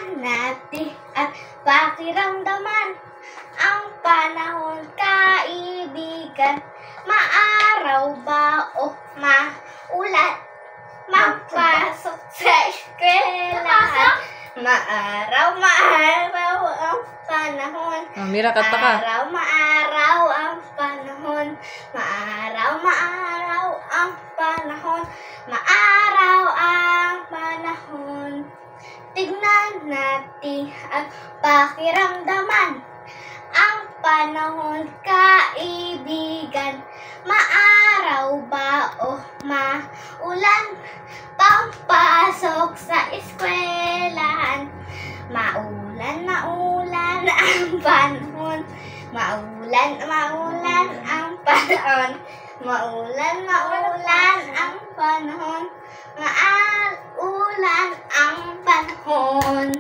Tignan natin at pakiramdaman ang panahon, kaibigan. Maaraw ba o maulan? Magpasok sa eskwelahan. Maaraw ang panahon. Mira, kata ka. Maaraw ang panahon. Maaraw ang panahon. Maaraw ang panahon. Tignan natin at pakiramdaman ang panahon, kaibigan. Maaraw ba o maulan? Pagpasok sa eskwelahan. Maulan ang panahon. Maulan ang panahon. Maulan ang panahon. Maulan ang panahon.